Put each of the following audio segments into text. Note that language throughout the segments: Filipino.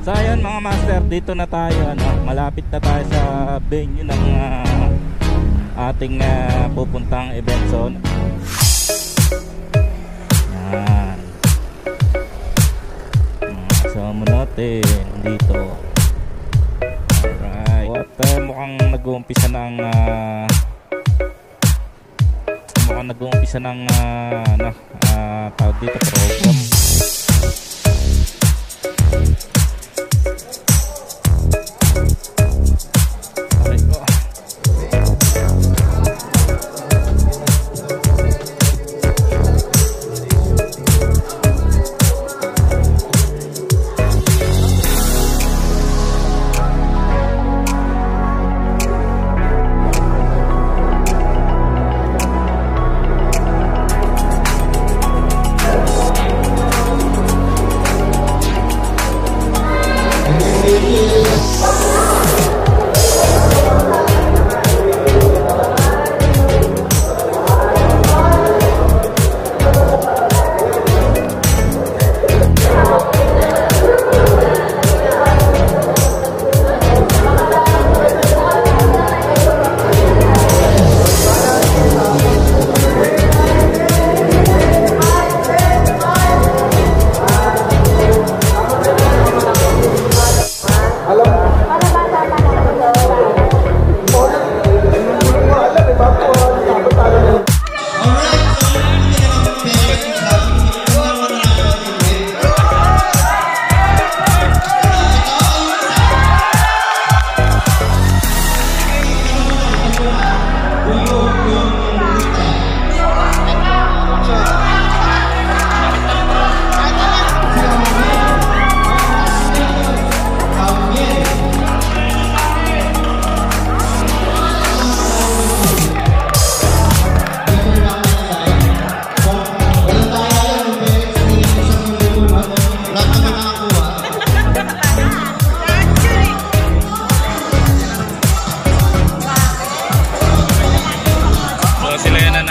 So ayun mga master, dito na tayo, malapit na tayo sa venue ng ating pupuntang event zone. Yan. Kasama natin dito. Alright. At mukhang nag-uumpisa ng tawag dito, program.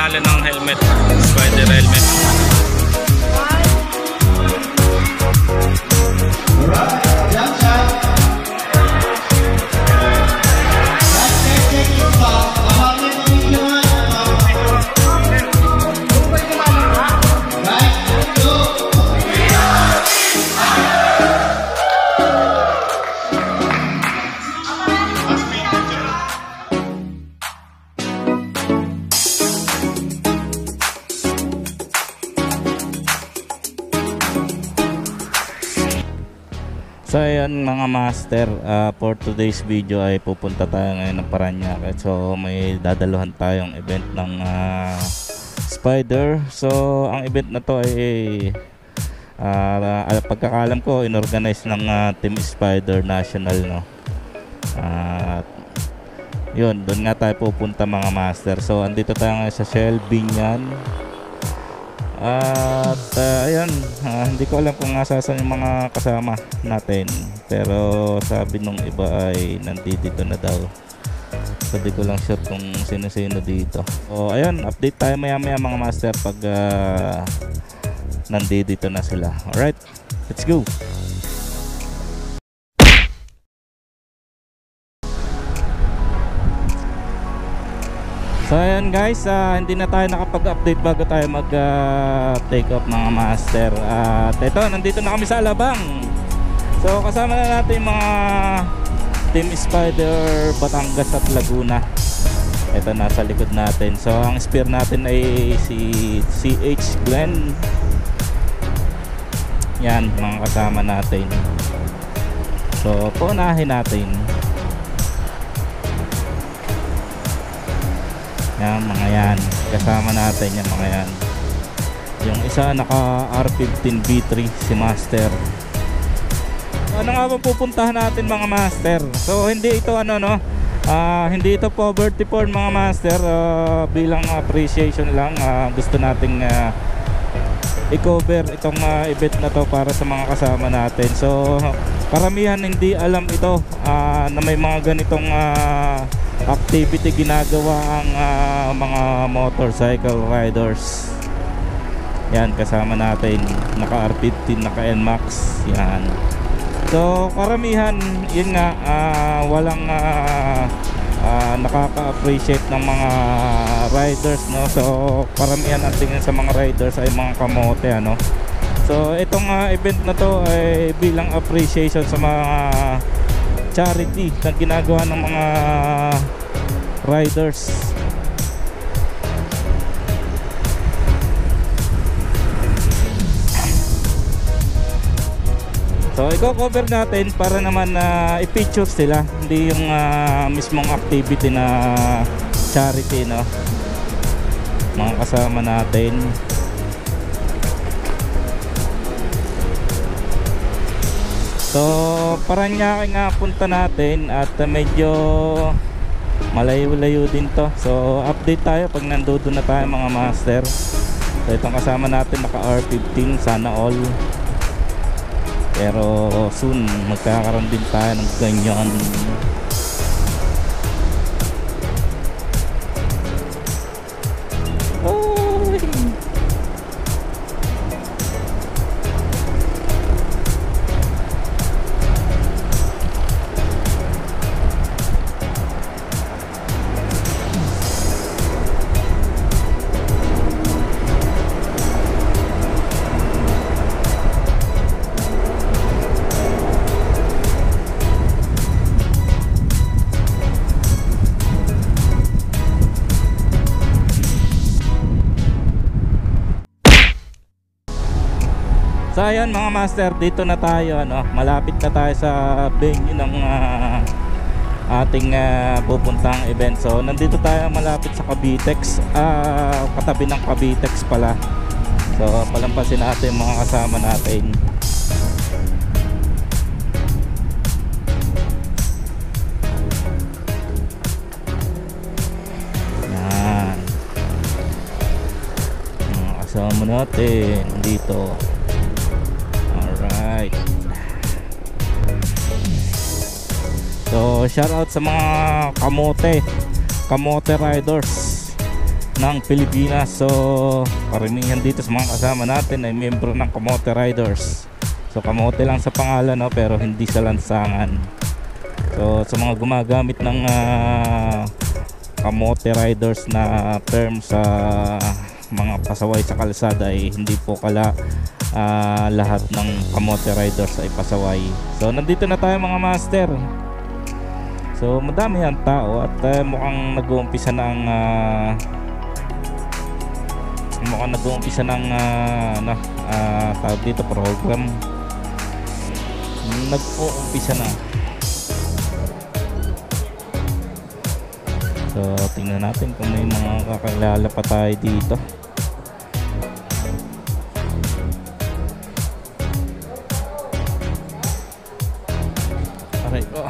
Ng helmet, Spider helmet. So ayan mga master, for today's video ay pupunta tayo ngayon ng Parañaque. So may dadaluhan tayong event ng Spider. So ang event na to ay pagkakalam ko inorganize ng Team Spider National, no? Yun, doon nga tayo pupunta mga master. So andito tayo ngayon sa Shell Binyan. At ayan, hindi ko alam kung asasan yung mga kasama natin, pero sabi nung iba ay nandito na daw. So di ko lang sure kung sino-sino dito. So ayan, update tayo maya maya mga master pag nandito na sila. Alright, let's go. So ayan guys, hindi na tayo nakapag-update bago tayo mag-take off mga master. At ito, nandito na kami sa Alabang. So kasama na natin yung mga Team Spider Batangas at Laguna. Ito nasa likod natin. So ang spear natin ay si CH Glenn. Yan, mga kasama natin. So paunahin natin. Yan mga yan, kasama natin yung mga yan. Yung isa naka R15 B3 si Master. Ano nga ba pupuntahan natin mga master? So hindi ito hindi ito poverty porn mga master, bilang appreciation lang. Gusto nating i-cover itong event na to para sa mga kasama natin. So karamihan hindi alam ito na may mga ganitong activity ginagawa ang mga motorcycle riders. Yan, kasama natin naka R15, naka NMAX. Yan, So karamihan yun nga, walang nakaka-appreciate ng mga riders, no. So karamihan ang tingin sa mga riders ay mga kamote, ano. So itong event na to ay bilang appreciation sa mga charity na ginagawa ng mga riders. So i-cover natin para naman i-feature sila, hindi yung mismong activity na charity, no, mga kasama natin. So Paranaque nga punta natin at medyo malayo-layo din to. So update tayo pag nandoon na tayo mga master. So itong kasama natin naka R15, sana all. Pero soon magkakaroon din tayo ng ganyan. So ayan mga master, dito na tayo, ano, malapit na tayo sa venue ng ating pupuntang event. So nandito tayo malapit sa Cavitex, katabi ng Cavitex pala. So palampasin natin mga kasama natin. Yan, mga kasama natin dito. Alright. So shoutout sa mga kamote riders ng Pilipinas. So karamihan dito sa mga kasama natin ay miyembro ng Kamote Riders. So kamote lang sa pangalan, no, pero hindi sa lansangan. So sa mga gumagamit ng Kamote Riders na term sa mga pasaway sa kalsada, ay hindi po lahat ng Kamote Riders ay pasaway. So nandito na tayo mga master. So madami ang tao at mukhang nag-uumpisa ng tawag dito, program. Nag-uumpisa na. So tingnan natin kung may mga kakilala pa tayo dito. Aray ko.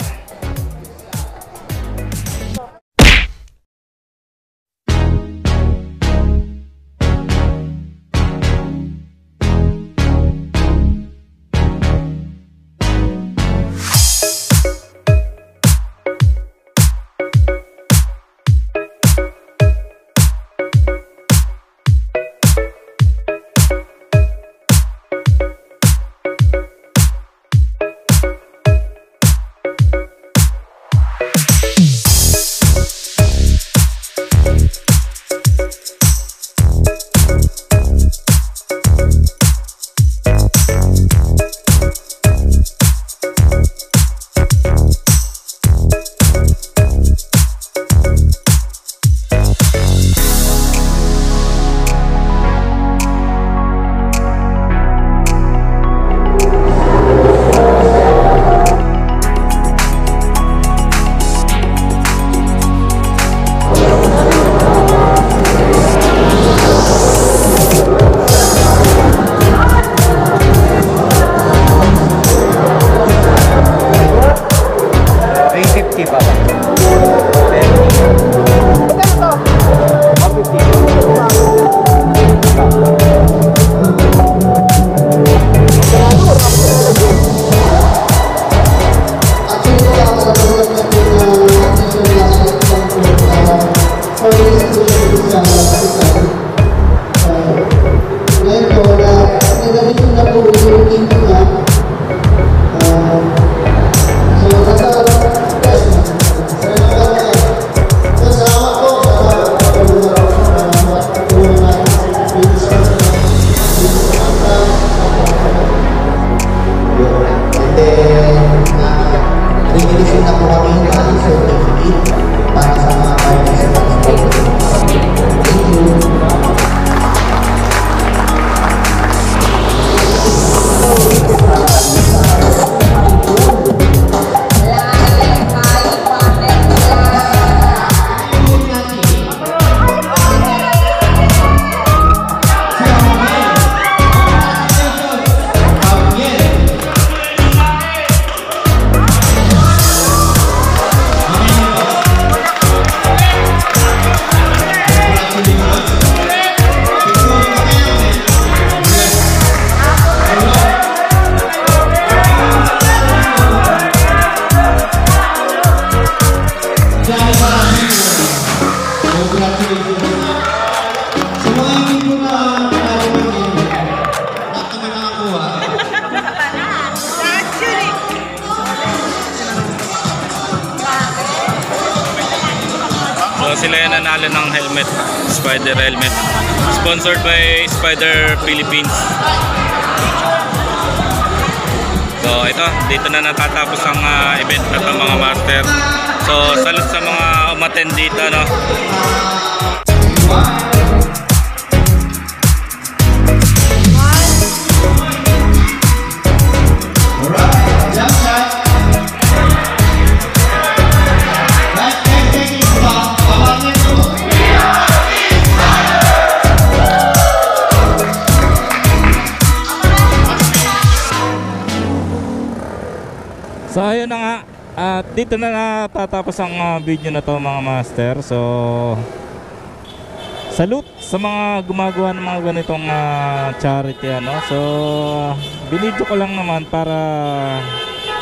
Release na po kami ng certificate para sa mga participants. Thank you. So sila yung nanalo ng helmet, Spider helmet, sponsored by Spider Philippines. So ito, dito na natatapos ang event at ang mga master. So salute sa mga umattend dito, no? So ayun na nga, at dito na natatapos ang video na to mga master. So salute sa mga gumagawa ng mga ganitong charity, ano. So binidyo ko lang naman para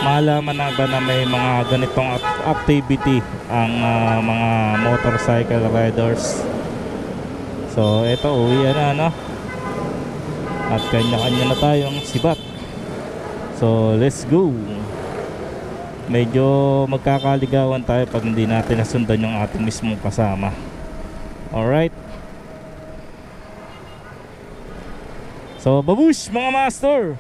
malaman na ba na may mga ganitong activity ang mga motorcycle riders. So ito, uwi na, no, at kanya-kanya na tayong sibat. So let's go. Medyo magkakaligawan tayo pag hindi natin nasundan yung ating mismong kasama. Alright. So babush mga master.